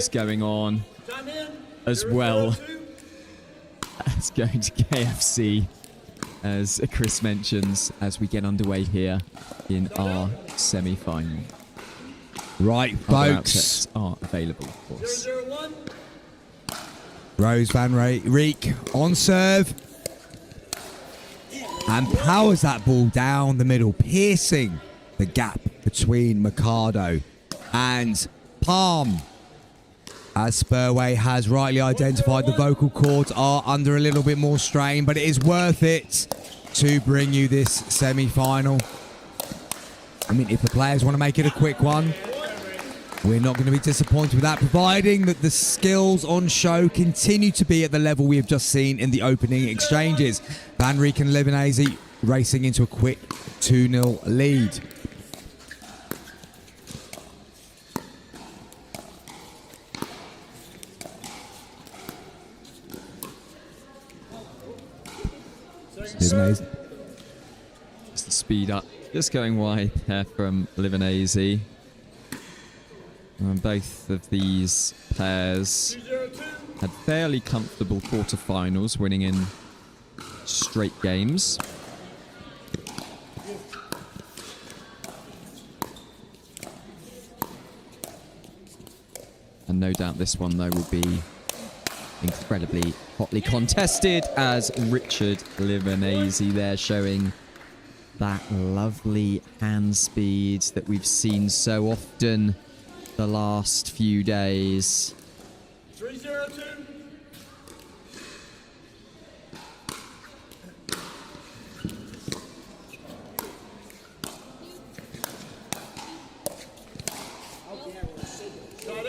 is going on as well as going to KFC, as Chris mentions, as we get underway here in our semi-final. Right, Other folks. outlets are available, of course. Rose Van Reek on serve. And powers that ball down the middle, piercing the gap between Mercado and Palm. As Spurway has rightly identified, the vocal cords are under a little bit more strain, but it is worth it to bring you this semi-final. I mean, if the players want to make it a quick one, we're not going to be disappointed with that, providing that the skills on show continue to be at the level we have just seen in the opening exchanges. Van Reek and Livornese racing into a quick 2-0 lead. Livornese. It's the speed up. Just going wide there from Livornese. Both of these players had fairly comfortable quarterfinals, winning in straight games. And no doubt this one, though, will be incredibly hotly contested, as Richard Livornese there showing that lovely hand speed that we've seen so often the last few days. 302.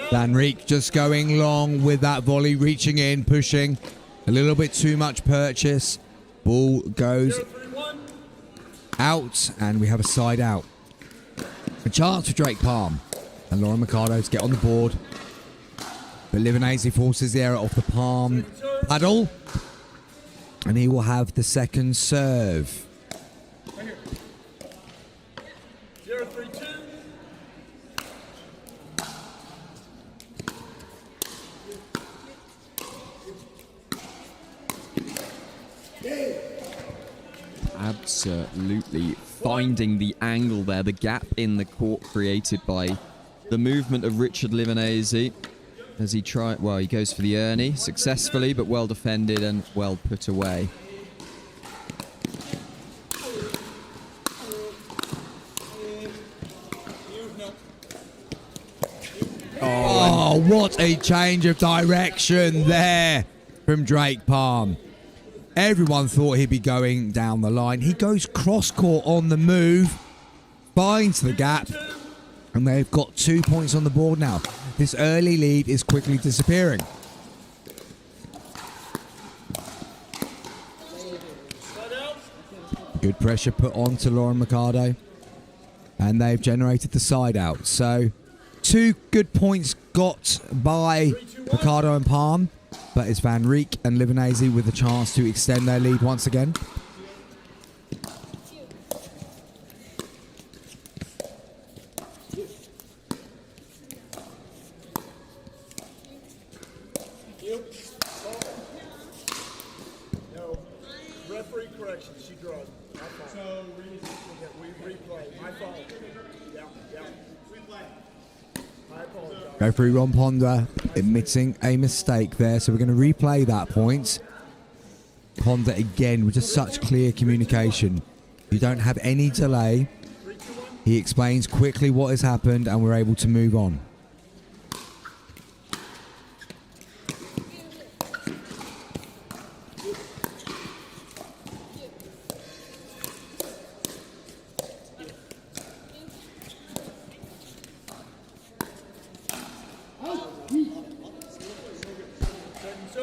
Van Reek just going long with that volley, reaching in, pushing. A little bit too much purchase. Ball goes out, and we have a side out. A chance for Drake Palm and Lauren Mercado to get on the board. But Livornese forces the error off the Palm paddle, and he will have the second serve. 032. Absolutely finding the angle there, the gap in the court created by the movement of Richard Livornese as he he goes for the Ernie successfully, but well defended and well put away. Oh, what a change of direction there from Drake Palm. Everyone thought he'd be going down the line. He goes cross-court on the move, finds the gap, and they've got 2 points on the board now. This early lead is quickly disappearing. Good pressure put on to Lauren Mercado, and they've generated the side out. So 2 good points got by Mercado and Palm, but it's Van Reek and Livornese with a chance to extend their lead once again. No. Referee correction. She drug. My fault. So we replay. My fault. Yeah. Replay. I apologize. Referee Ron Ponder admitting a mistake there, so we're going to replay that point. Ponder again with just such clear communication. You don't have any delay. He explains quickly what has happened, and we're able to move on.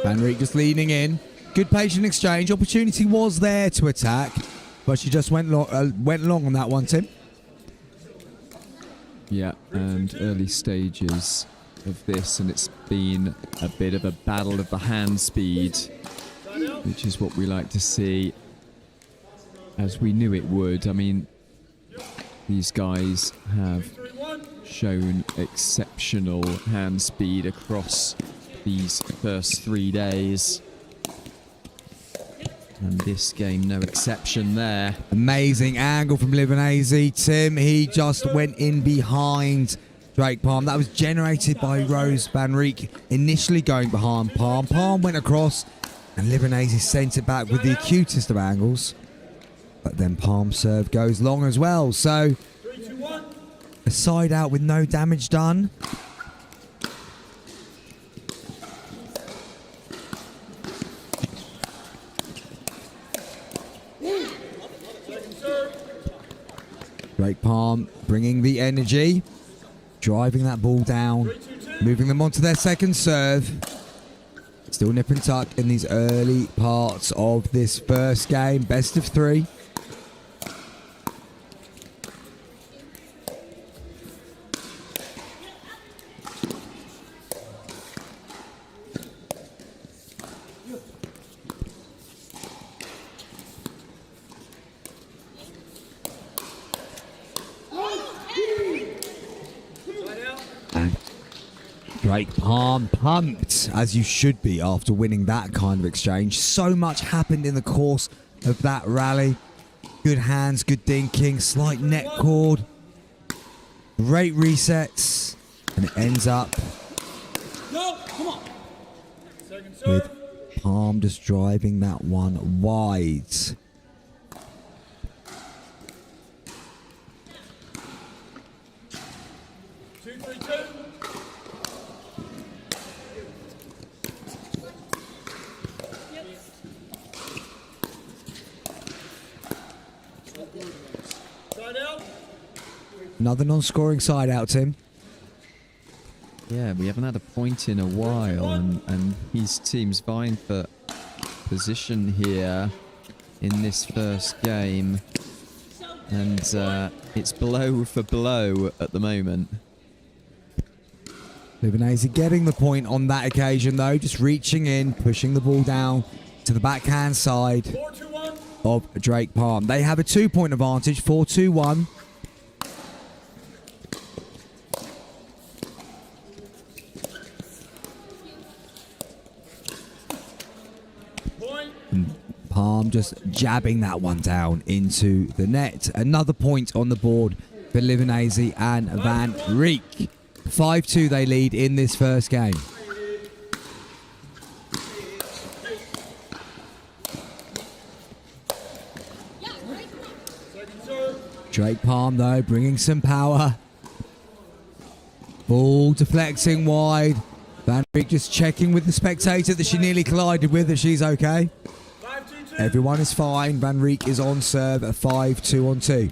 Van Reek just leaning in. Good patient exchange. Opportunity was there to attack, but she just went long on that one, Tim. Yeah, and early stages of this, and it's been a bit of a battle of the hand speed, which is what we like to see, as we knew it would. I mean, these guys have shown exceptional hand speed across these first 3 days. And this game, no exception there. Amazing angle from Livornese. Tim, he just went in behind Drake Palm. That was generated by Rose Van Reek, initially going behind Palm. Palm went across, and Livornese sent it back with the acutest of angles. But then Palm serve goes long as well. So, a side out with no damage done. Drake Palm bringing the energy, driving that ball down, moving them onto their second serve. Still nip and tuck in these early parts of this first game. Best of 3. Drake Palm pumped, as you should be after winning that kind of exchange. So much happened in the course of that rally. Good hands, good dinking, slight net cord, great resets, and it ends up with Palm just driving that one wide. Another non-scoring side out, Tim. Yeah, we haven't had a point in a while, and his team's vying for position here in this first game. And it's blow for blow at the moment. Livornese getting the point on that occasion, though. Just reaching in, pushing the ball down to the backhand side of Drake Palm. They have a 2-point advantage, 4-2-1. Palm just jabbing that one down into the net. Another point on the board for Livornese and Van Reek. 5-2 they lead in this first game. Drake Palm, though, bringing some power. Ball deflecting wide. Van Reek just checking with the spectator that she nearly collided with, that she's okay. Everyone is fine. Van Reek is on serve at 5-2-2.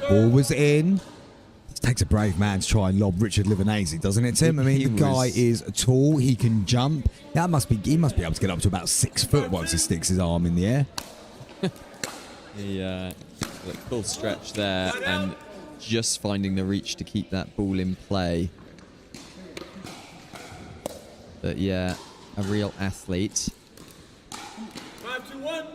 Ball was in. It takes a brave man to try and lob Richard Livornese, doesn't it, Tim? I mean, the guy is tall. He can jump. He must be able to get up to about 6 foot once he sticks his arm in the air. Full stretch there, and just finding the reach to keep that ball in play. But yeah, a real athlete. 5-2-1.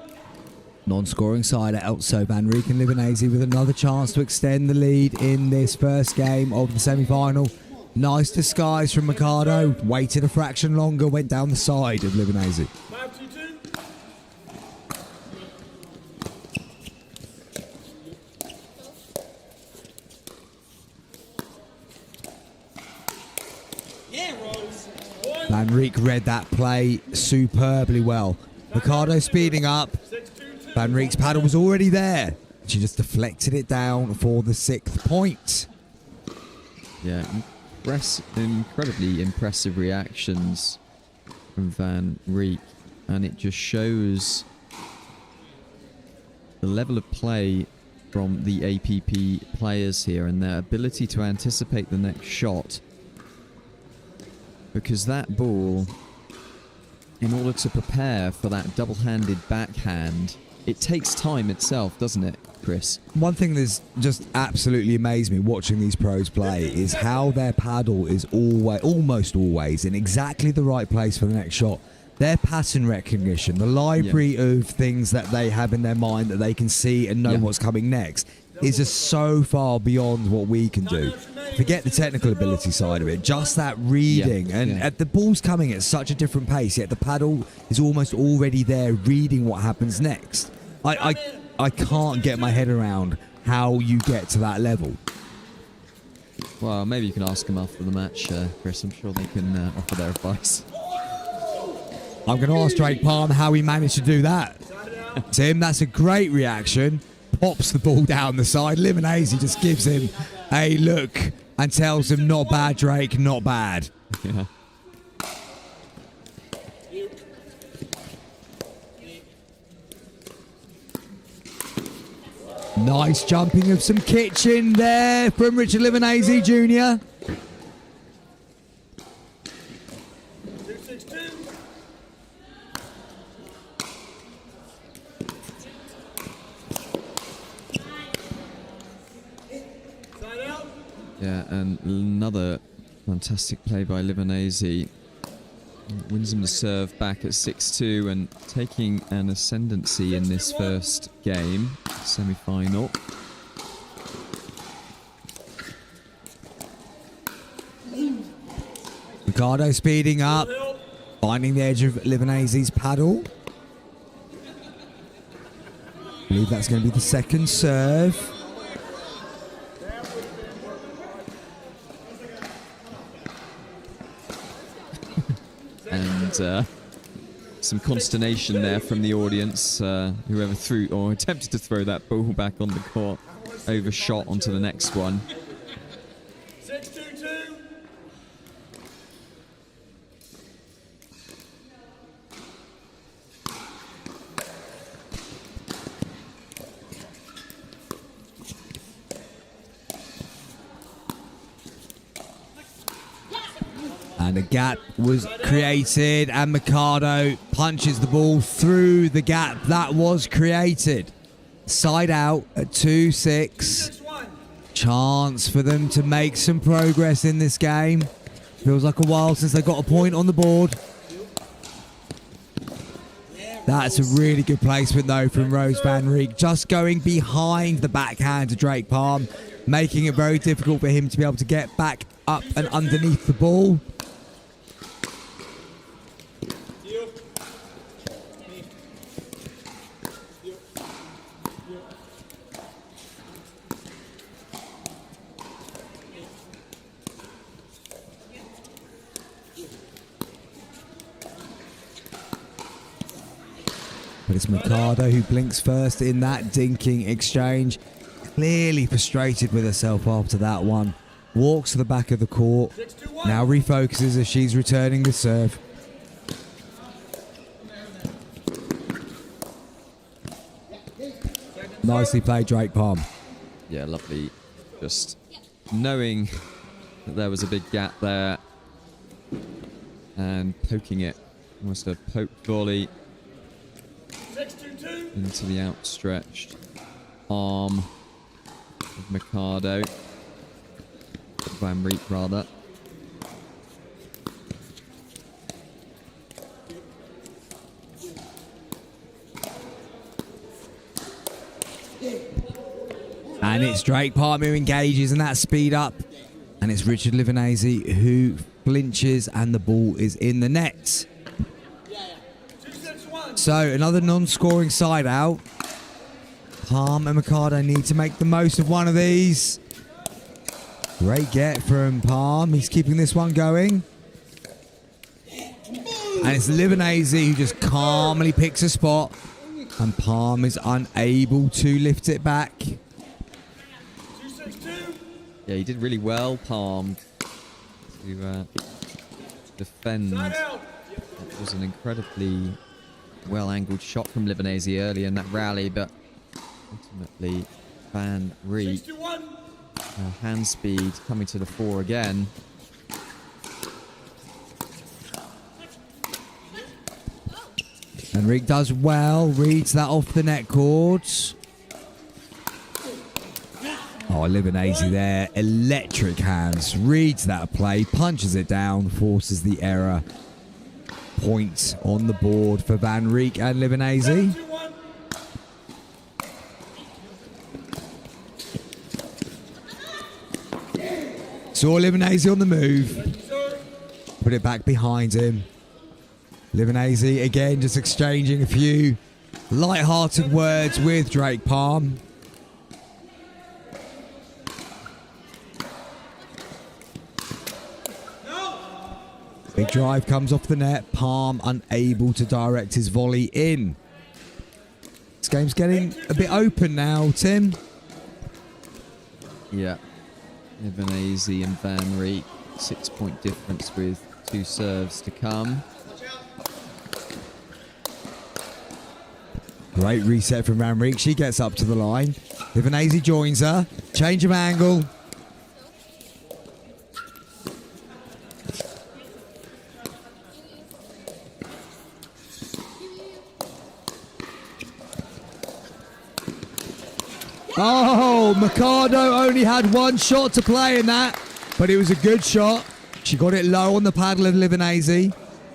Non-scoring side out, so Van Reek and Livornese with another chance to extend the lead in this first game of the semi-final. Nice disguise from Mercado. Waited a fraction longer, went down the side of Livornese. 5-2-2. Van Reek read that play superbly well. Mercado speeding up. Van Reek's paddle was already there. She just deflected it down for the 6th point. Yeah, incredibly impressive reactions from Van Reek, and it just shows the level of play from the APP players here and their ability to anticipate the next shot. Because that ball, in order to prepare for that double-handed backhand, it takes time itself, doesn't it, Chris? One thing that's just absolutely amazed me watching these pros play is how their paddle is almost always in exactly the right place for the next shot. Their pattern recognition, the library of things that they have in their mind that they can see and know what's coming next, is just so far beyond what we can do. Forget the technical ability side of it, just that reading. And the ball's coming at such a different pace, yet the paddle is almost already there reading what happens next. I can't get my head around how you get to that level. Well, maybe you can ask them after the match, Chris. I'm sure they can offer their advice. I'm going to ask Drake Palm how he managed to do that. Tim, that's a great reaction. Pops the ball down the side. Livornese just gives him a look and tells him, not bad, Drake, not bad. Yeah. Nice jumping of some kitchen there from Richard Livornese Jr. 262. Side out. Yeah, and another fantastic play by Livornese. Wins him the serve back at 6-2 and taking an ascendancy in this first game, semi-final. Mercado speeding up, finding the edge of Livornese's paddle. I believe that's going to be the second serve. And some consternation there from the audience. Whoever threw or attempted to throw that ball back on the court overshot onto the next one. 622. And a gap was created, and Mercado punches the ball through the gap that was created. Side out at 2-6. Chance for them to make some progress in this game. Feels like a while since they got a point on the board. That's a really good placement, though, from Rose van Reek. Just going behind the backhand to Drake Palm, making it very difficult for him to be able to get back up and underneath the ball. But it's Mercado who blinks first in that dinking exchange. Clearly frustrated with herself after that one. Walks to the back of the court. Now refocuses as she's returning the serve. Nicely played, Drake Palm. Yeah, lovely. Just knowing that there was a big gap there and poking it. Almost a poke volley into the outstretched arm of Mercado. Van Reek, rather. And it's Drake Palm who engages in that speed up. And it's Richard Livornese who flinches and the ball is in the net. So another non-scoring side out. Palm and Mercado need to make the most of one of these. Great get from Palm. He's keeping this one going. And it's Livornese who just calmly picks a spot. And Palm is unable to lift it back. Yeah, he did really well, Palm, to defend. That was an incredibly well-angled shot from Livornese early in that rally, but ultimately Van Reek. 61. Hand speed coming to the fore again. And Reek does well, reads that off the net cords. Oh, Livornese there, electric hands, reads that play, punches it down, forces the error. Point on the board for Van Reek and Livornese. 71. Saw Livornese on the move. Put it back behind him. Livornese again just exchanging a few light-hearted words with Drake Palm. Big drive comes off the net. Palm unable to direct his volley in. This game's getting a bit open now, Tim. Yeah. Livornese and Van Reek. 6-point difference with 2 serves to come. Great reset from Van Reek. She gets up to the line. Livornese joins her. Change of angle. Oh, Mercado only had 1 shot to play in that, but it was a good shot. She got it low on the paddle of Livornese,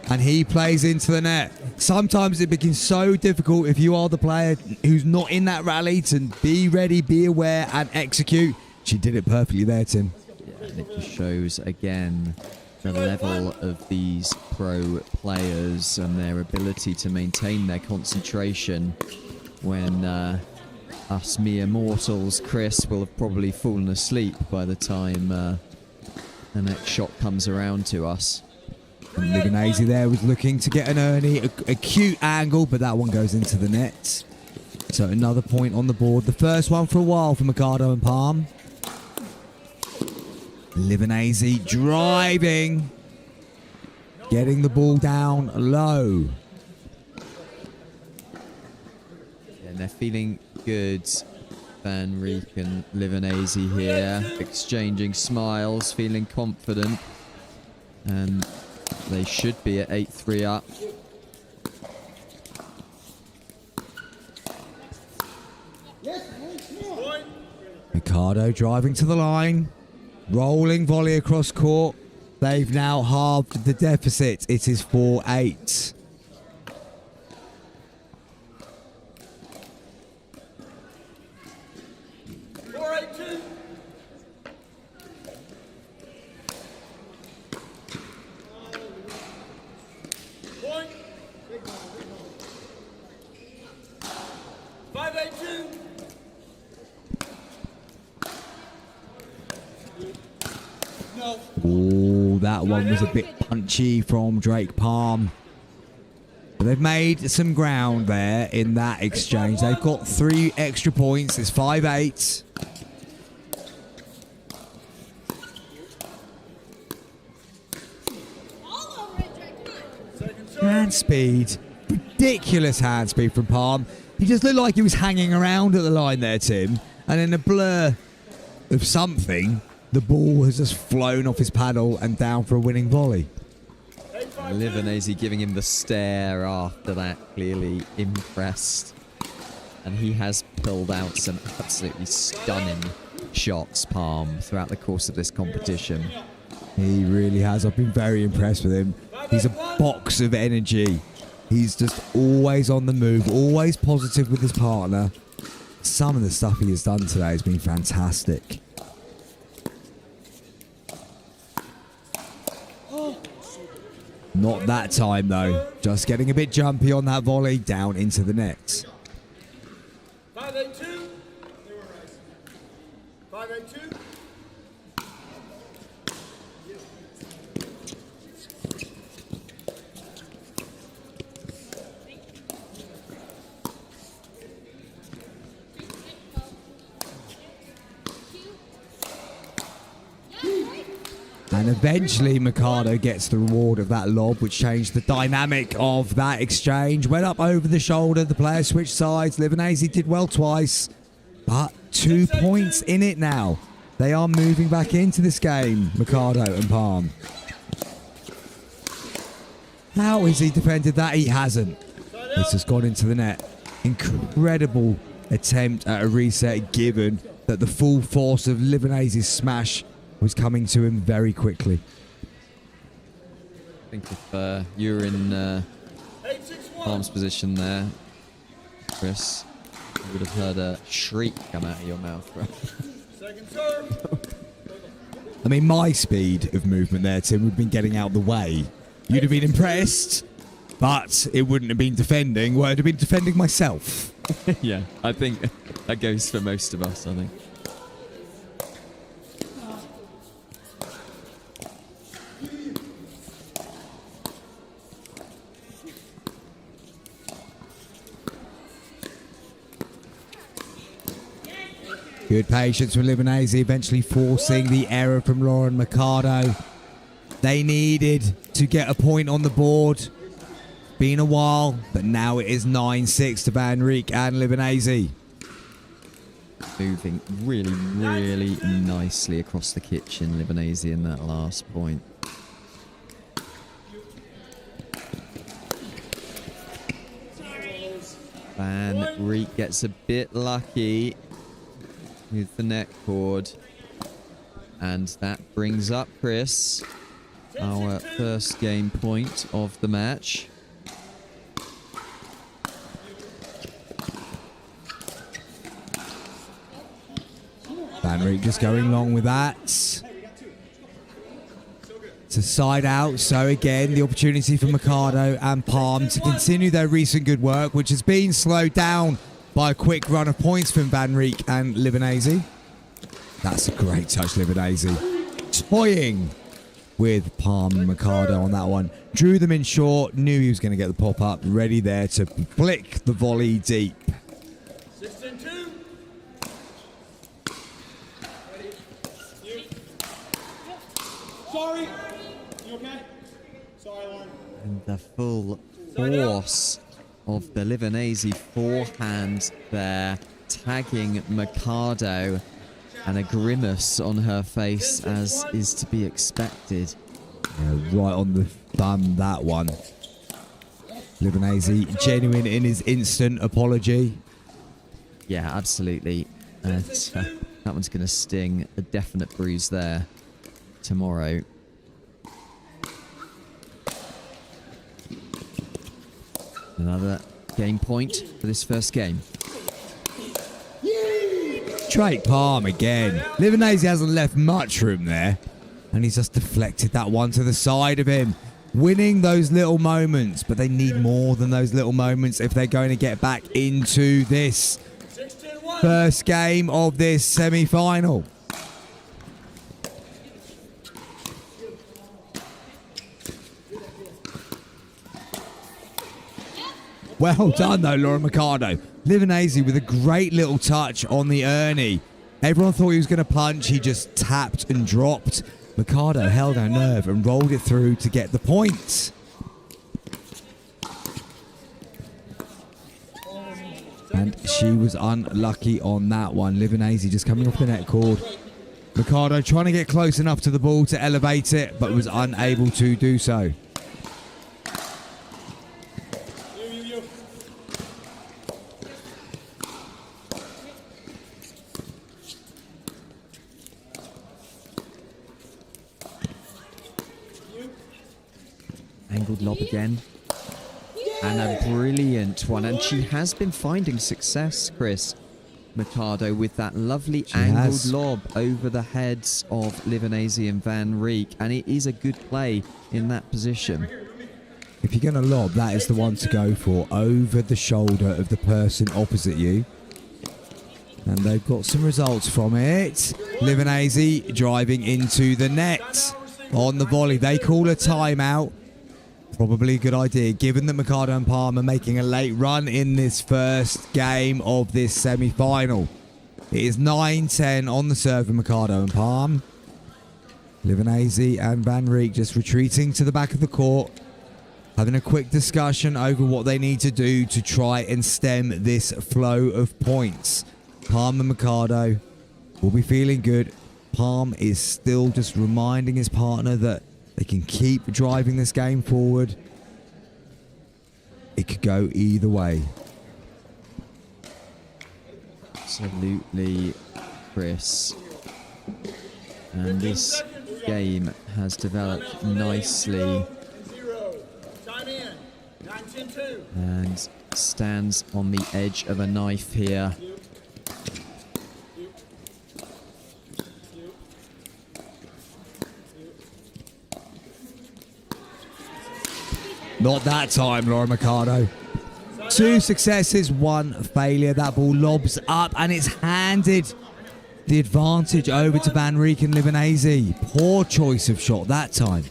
and he plays into the net. Sometimes it becomes so difficult if you are the player who's not in that rally to be ready, be aware, and execute. She did it perfectly there, Tim. Yeah, and it just shows again the level of these pro players and their ability to maintain their concentration when us mere mortals, Chris, will have probably fallen asleep by the time the next shot comes around to us. And Livornese there was looking to get an Ernie, a cute angle, but that one goes into the net. So another point on the board. The first one for a while for Mercado and Palm. Livornese driving. Getting the ball down low. And they're feeling good. Van Reek and Livornese here, exchanging smiles, feeling confident. And they should be at 8-3 up. Mercado driving to the line. Rolling volley across court. They've now halved the deficit. It is 4-8. Point. 5-8-2. No. Oh, that one was a bit punchy from Drake Palm. But they've made some ground there in that exchange. They've got 3 extra points. It's 5-8. Hand speed. Ridiculous hand speed from Palm. He just looked like he was hanging around at the line there, Tim. And in a blur of something, the ball has just flown off his paddle and down for a winning volley. Livornese giving him the stare after that, clearly impressed. And he has pulled out some absolutely stunning shots, Palm, throughout the course of this competition. He really has. I've been very impressed with him. He's a box of energy. He's just always on the move, always positive with his partner. Some of the stuff he has done today has been fantastic. Not that time, though. Just getting a bit jumpy on that volley down into the net. 5-8-2. 5-8-2. And eventually Mercado gets the reward of that lob, which changed the dynamic of that exchange. Went up over the shoulder, the player switched sides. Livornese did well twice, but 2 points in it now. They are moving back into this game, Mercado and Palm. How has he defended that? He hasn't. It's just gone into the net. Incredible attempt at a reset, given that the full force of Livornese's smash was coming to him very quickly. I think if you were in Palm's position there, Chris, you would have heard a shriek come out of your mouth, right? Second serve. I mean, my speed of movement there, Tim, would have been getting out of the way. You'd have been impressed, but it wouldn't have been defending. Well, it would have been defending myself. Yeah, I think that goes for most of us, I think. Good patience from Livornese, eventually forcing the error from Lauren Mercado. They needed to get a point on the board. Been a while, but now it is 9-6 to Van Reek and Livornese. Moving really, really nicely across the kitchen, Livornese, in that last point. Van Reek gets a bit lucky with the net cord. And that brings up, Chris, our first game point of the match. Van Reek just going along with that. It's a side out, so again, the opportunity for Mercado and Palm to continue their recent good work, which has been slowed down by a quick run of points from Van Reek and Livornese. That's a great touch, Livornese. Toying with Palm and Mercado on that one. Drew them in short, knew he was going to get the pop-up, ready there to flick the volley deep. 16-2. Sorry. You okay? Sorry, Lauren. And the full force of the Livornese forehand there, tagging Mercado, and a grimace on her face, as is to be expected. Yeah, right on the thumb, that one. Livornese genuine in his instant apology. Yeah, absolutely. That one's going to sting. A definite bruise there tomorrow. Another game point for this first game. Straight palm again. Livornese hasn't left much room there. And he's just deflected that one to the side of him. Winning those little moments. But they need more than those little moments if they're going to get back into this first game of this semi-final. Well done, though, Laura Mercado. Livornese with a great little touch on the Ernie. Everyone thought he was going to punch. He just tapped and dropped. Mercado held her nerve and rolled it through to get the points. And she was unlucky on that one. Livornese just coming off the net cord. Mercado trying to get close enough to the ball to elevate it, but was unable to do so. Angled lob again. And a brilliant one. And she has been finding success, Chris, Mercado, with that lovely angled lob over the heads of Livornese and Van Reek. And it is a good play in that position. If you're going to lob, that is the one to go for, over the shoulder of the person opposite you. And they've got some results from it. Livornese driving into the net on the volley. They call a timeout. Probably a good idea, given that Mercado and Palm are making a late run in this first game of this semi-final. It is 9-10 on the serve for Mercado and Palm. Livornese and Van Reek just retreating to the back of the court, having a quick discussion over what they need to do to try and stem this flow of points. Palm and Mercado will be feeling good. Palm is still just reminding his partner that they can keep driving this game forward. It could go either way. Absolutely, Chris. And this game has developed nicely Time in. 9-10-2. and stands on the edge of a knife here. Not that time, Laura Mercado. 2 successes, 1 failure. That ball lobs up and it's handed the advantage over to Van Reek and Livornese. Poor choice of shot that time.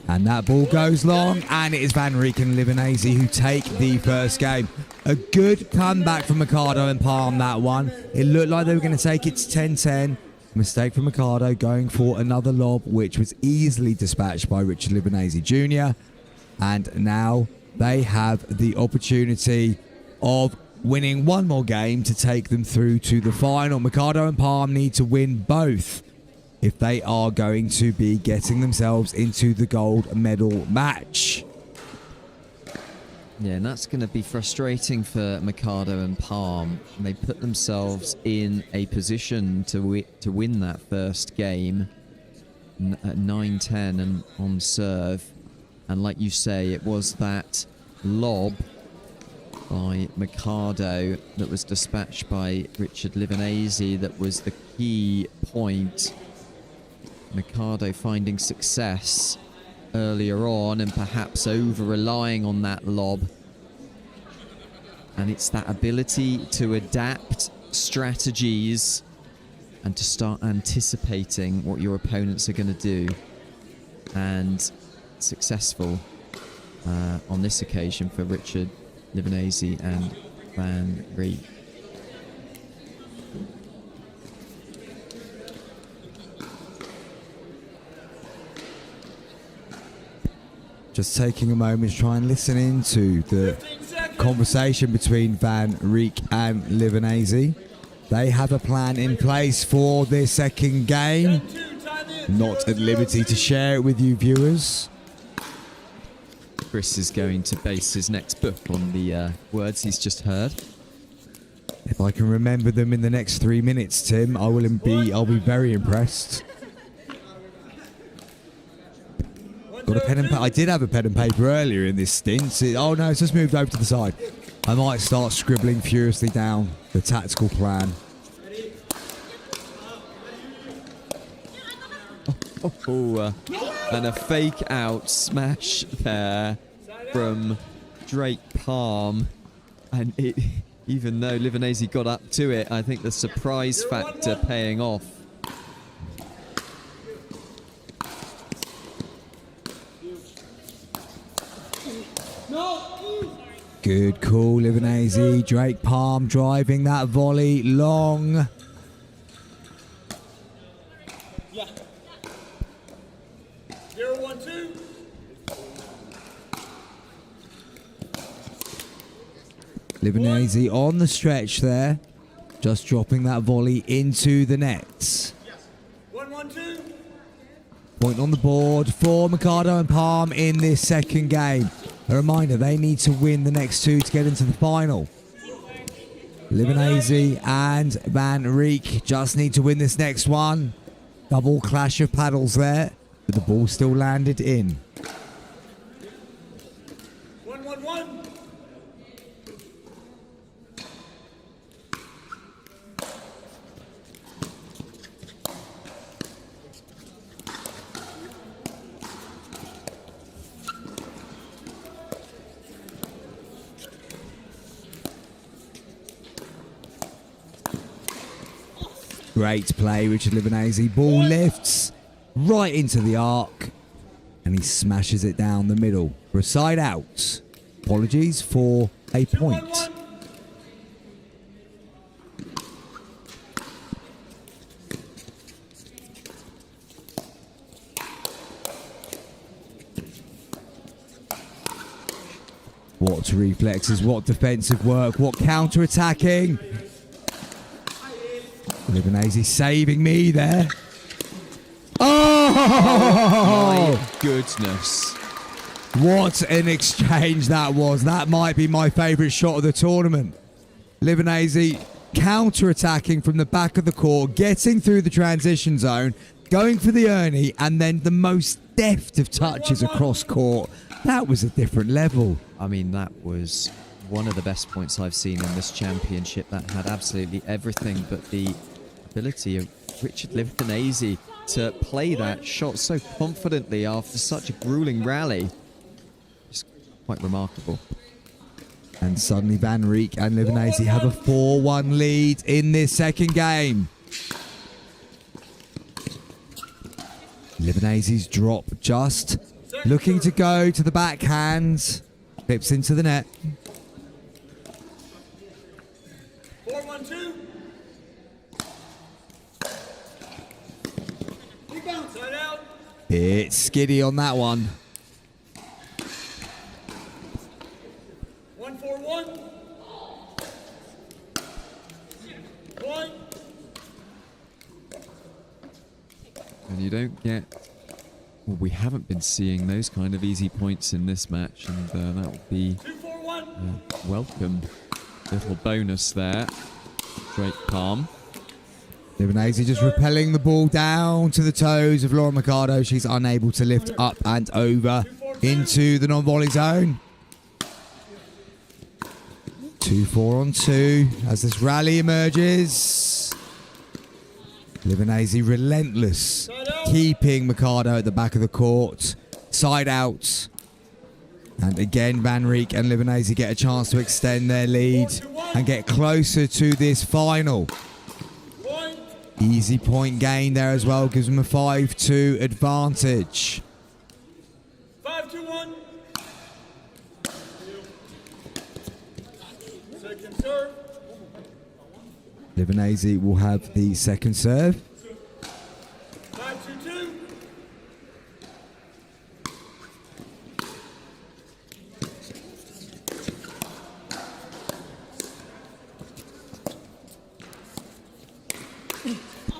And that ball goes long, and it is Van Reek and Livornese who take the first game. A good comeback from Mercado and Palm, that one. It looked like they were going to take it to 10-10. Mistake from Mercado, going for another lob, which was easily dispatched by Richard Livornese Jr. And now they have the opportunity of winning one more game to take them through to the final. Mercado and Palm need to win both if they are going to be getting themselves into the gold medal match. Yeah, and that's going to be frustrating for Mercado and Palm. They put themselves in a position to win that first game at 9-10 and on serve. And like you say, it was that lob by Mercado that was dispatched by Richard Livornese that was the key point. Mercado finding success earlier on and perhaps over-relying on that lob. And it's that ability to adapt strategies and to start anticipating what your opponents are going to do. And successful on this occasion for Richard Livornese and Van Reek. Just taking a moment to try and listen into the conversation between Van Reek and Livornese. They have a plan in place for their second game. Not at liberty to share it with you viewers. Chris is going to base his next book on the words he's just heard. If I can remember them in the next 3 minutes, Tim, I'll be very impressed. Got a pen and paper. I did have a pen and paper earlier in this stint. Oh no, it's just moved over to the side. I might start scribbling furiously down the tactical plan. And a fake out smash there from Drake Palm. And even though Livornese got up to it, I think the surprise factor paying off. Good call, Livornese. Drake Palm driving that volley long. Yeah. 0-1-2. Livornese on the stretch there. Just dropping that volley into the nets. 1-1-2. Point on the board for Mercado and Palm in this second game. A reminder, they need to win the next two to get into the final. Livornese and Van Reek just need to win this next one. Double clash of paddles there, but the ball still landed in. 1-1-1. Great play, Richard Livornese. Ball lifts right into the arc and he smashes it down the middle for a side out. Apologies for a 2 point. 1 1. What reflexes, what defensive work, what counter-attacking. Livornese saving me there. Oh! My goodness. What an exchange that was. That might be my favourite shot of the tournament. Livornese counter-attacking from the back of the court, getting through the transition zone, going for the Ernie, and then the most deft of touches across court. That was a different level. I mean, that was one of the best points I've seen in this championship. That had absolutely everything but the ability of Richard Livornese to play that shot so confidently after such a grueling rally. Just quite remarkable. And suddenly Van Reek and Livornese have a 4-1 lead in this second game. Livornese's drop just looking to go to the backhand. Flips into the net. 4 1 2. Rebound. Side out. It's skiddy on that one. 1 4 1. Point. And you don't get... Well, we haven't been seeing those kind of easy points in this match, and that would be 2 4 1. a welcome little bonus there. Great palm. Livornese just repelling the ball down to the toes of Laura Mercado. She's unable to lift up and over into the non-volley zone. 2-4 on 2 as this rally emerges. Livornese relentless, keeping Mercado at the back of the court. Side out. And again, Van Reek and Livornese get a chance to extend their lead and get closer to this final. Point. Easy point gain there as well, gives them a 5-2 advantage. 5 2 1. Second serve. Livornese will have the second serve. 5 2 2.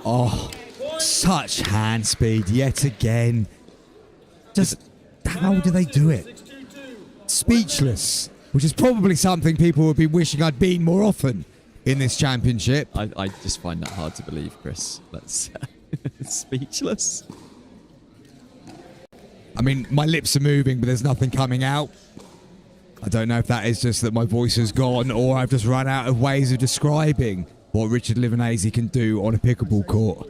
Oh, such hand speed yet again. Just how do they do it? 6 2 2. Speechless, which is probably something people would be wishing I'd been more often in this championship. I just find that hard to believe, Chris. That's speechless. I mean, my lips are moving, but there's nothing coming out. I don't know if that is just that my voice has gone or I've just run out of ways of describing what Richard Livornese can do on a pickleball court.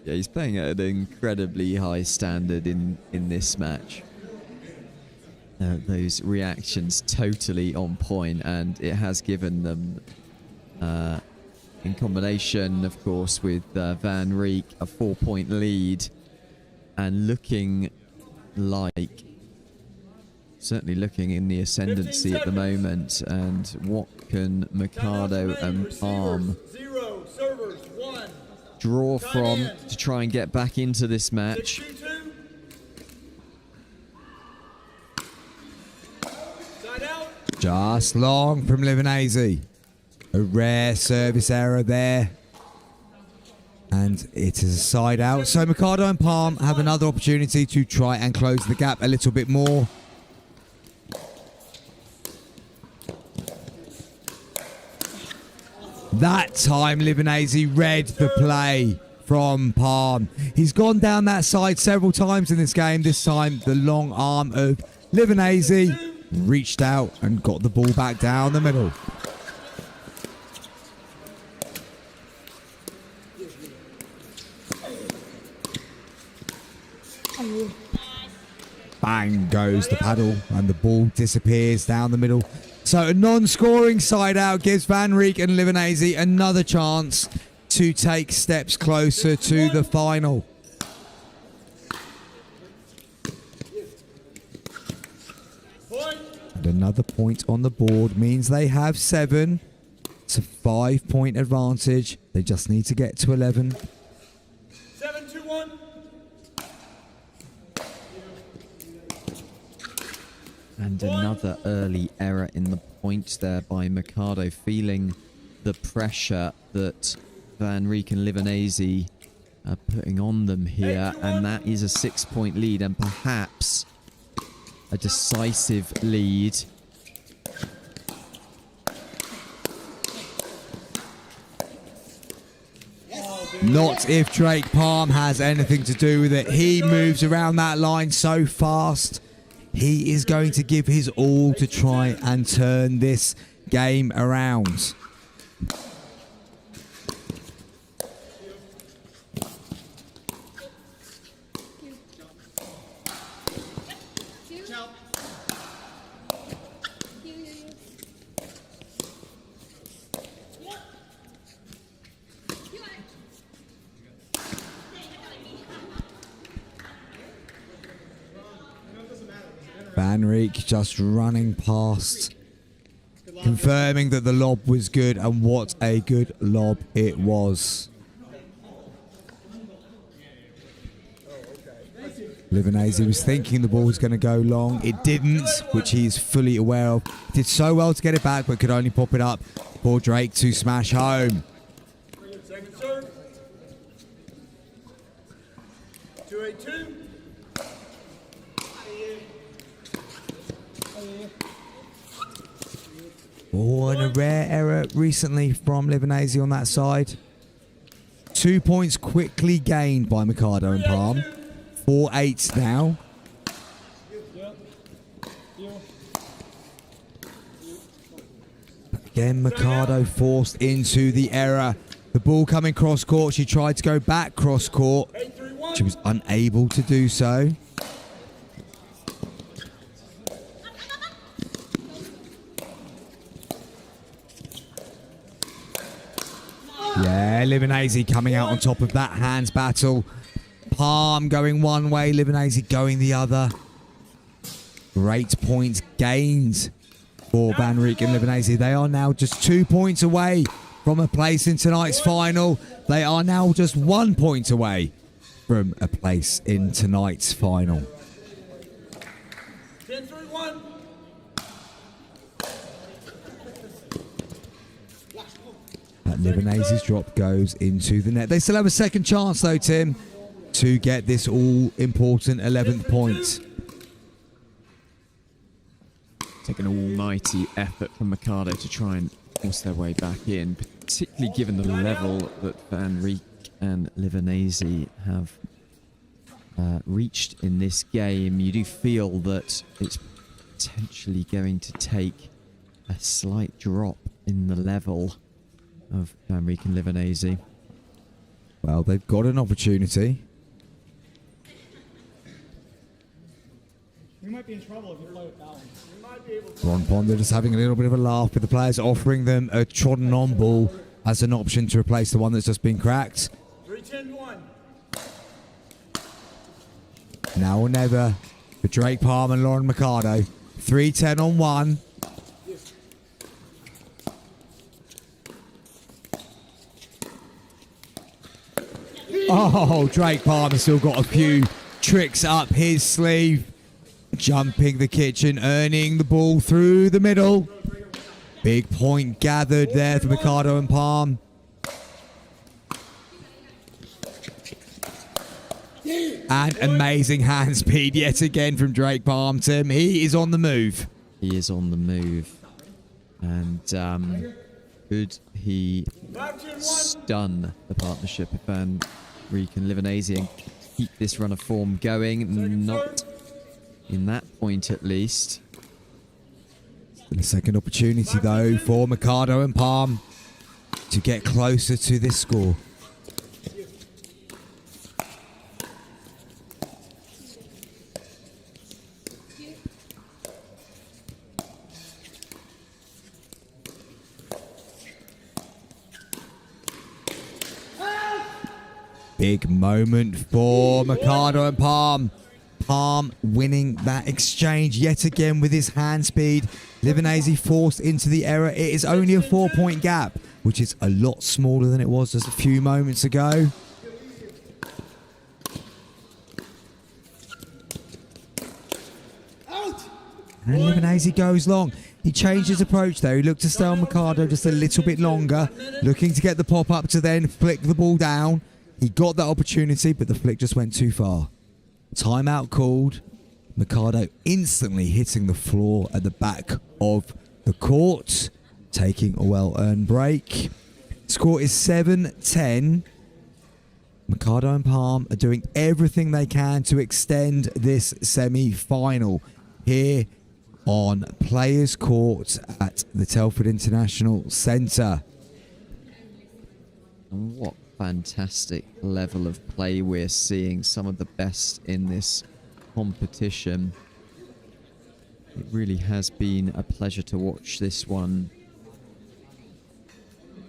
Yeah, he's playing at an incredibly high standard in this match. Those reactions totally on point, and it has given them, in combination, of course, with Van Reek, a 4-point lead, and looking like, certainly looking in the ascendancy at the moment. And what can Mercado and Palm 0 servers 1. draw from to try and get back into this match? 6 2 2. Side out. Just long from Livornese. A rare service error there. And it is a side out. So Mercado and Palm have another opportunity to try and close the gap a little bit more. That time Livornese read the play from Palm. He's gone down that side several times in this game. This time the long arm of Livornese reached out and got the ball back down the middle. Bang goes the paddle and the ball disappears down the middle. So a non-scoring side out gives Van Reek and Livornese another chance to take steps closer to the final. Point. And another point on the board means they have 7. It's a 5-point advantage. They just need to get to 11. 7-2-1. And another early error in the points there by Mercado, feeling the pressure that Van Reek and Livornese are putting on them here. And that is a 6-point lead and perhaps a decisive lead. Not if Drake Palm has anything to do with it. He moves around that line so fast. He is going to give his all to try and turn this game around. Van Reek just running past, confirming that the lob was good, and what a good lob it was. Livornese was thinking the ball was going to go long. It didn't, which he is fully aware of. Did so well to get it back, but could only pop it up for Drake to smash home. Second serve. 2-8-2. Oh, and a rare error recently from Livornese on that side. 2 points quickly gained by Mercado and Palm. 4-8 now. Again, Mercado forced into the error. The ball coming cross court. She tried to go back cross court. She was unable to do so. Yeah, Livornese coming out on top of that hands battle. Palm going one way, Livornese going the other. Great points gained for Van Reek and Livornese. They are now just 2 points away from a place in tonight's final. They are now just 1 point away from a place in tonight's final. 10-3-1. That Livornese's drop goes into the net. They still have a second chance though, Tim, to get this all-important 11th point. Take an almighty effort from Mercado to try and force their way back in, particularly given the level that Van Reek and Livornese have reached in this game. You do feel that it's potentially going to take a slight drop in the level of Van Reek and Livornese. Well, they've got an opportunity. We might be in trouble if you play with that one. Ron Ponder just having a little bit of a laugh with the players, offering them a trodden on ball as an option to replace the one that's just been cracked. 3-10-1. Now or never for Drake Palm and Lauren Mercado. 3-10 on one. Oh, Drake Palm has still got a few tricks up his sleeve. Jumping the kitchen, earning the ball through the middle. Big point gathered there for Mercado and Palm. And amazing hand speed yet again from Drake Palm, Tim. He is on the move. He is on the move. And could he stun the partnership of Van Reek and Livornese and keep this run of form going? Not in that point, at least. Still a second opportunity, though, for Mercado and Palm to get closer to this score. Big moment for Mercado and Palm. Palm winning that exchange yet again with his hand speed. Livornese forced into the error. It is only a 4-point gap, which is a lot smaller than it was just a few moments ago. And Livornese goes long. He changed his approach there. He looked to stay on Mercado just a little bit longer, looking to get the pop up to then flick the ball down. He got that opportunity, but the flick just went too far. Timeout called. Mercado instantly hitting the floor at the back of the court, taking a well-earned break. Score is 7-10. Mercado and Palm are doing everything they can to extend this semi-final here on Players Court at the Telford International Centre. And what fantastic level of play we're seeing. Some of the best in this competition. It really has been a pleasure to watch this one,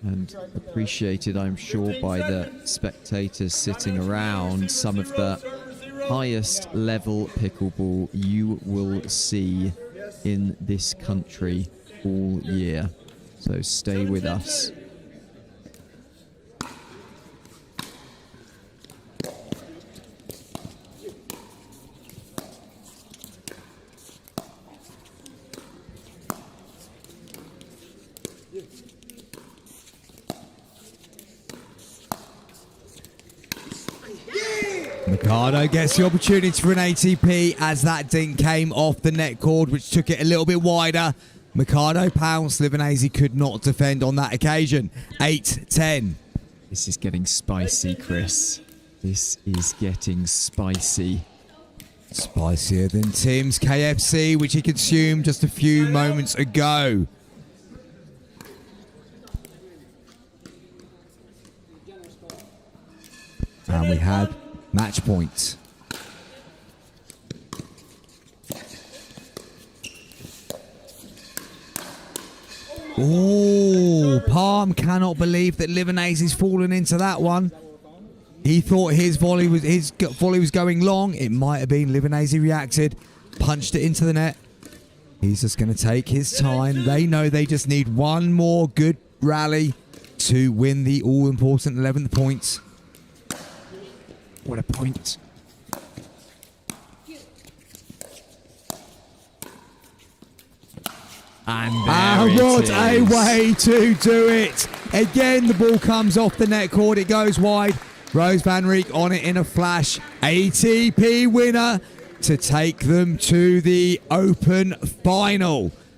and appreciated, I'm sure, by the spectators sitting around. Some of the highest level pickleball you will see in this country all year. So stay with us. Mercado gets the opportunity for an ATP as that dink came off the net cord, which took it a little bit wider. Mercado pounced. Livornese could not defend on that occasion. 8-10. This is getting spicy, Chris. This is getting spicy. Spicier than Tim's KFC, which he consumed just a few moments ago. And we had match point. Oh, Palm cannot believe that Livornese's fallen into that one. He thought his volley was going long. It might have been. Livornese reacted, punched it into the net. He's just going to take his time. They know they just need one more good rally to win the all-important 11th point. What a point. And what a way to do it. Again, the ball comes off the net cord. It goes wide. Rose van Reek on it in a flash. ATP winner to take them to the Open final.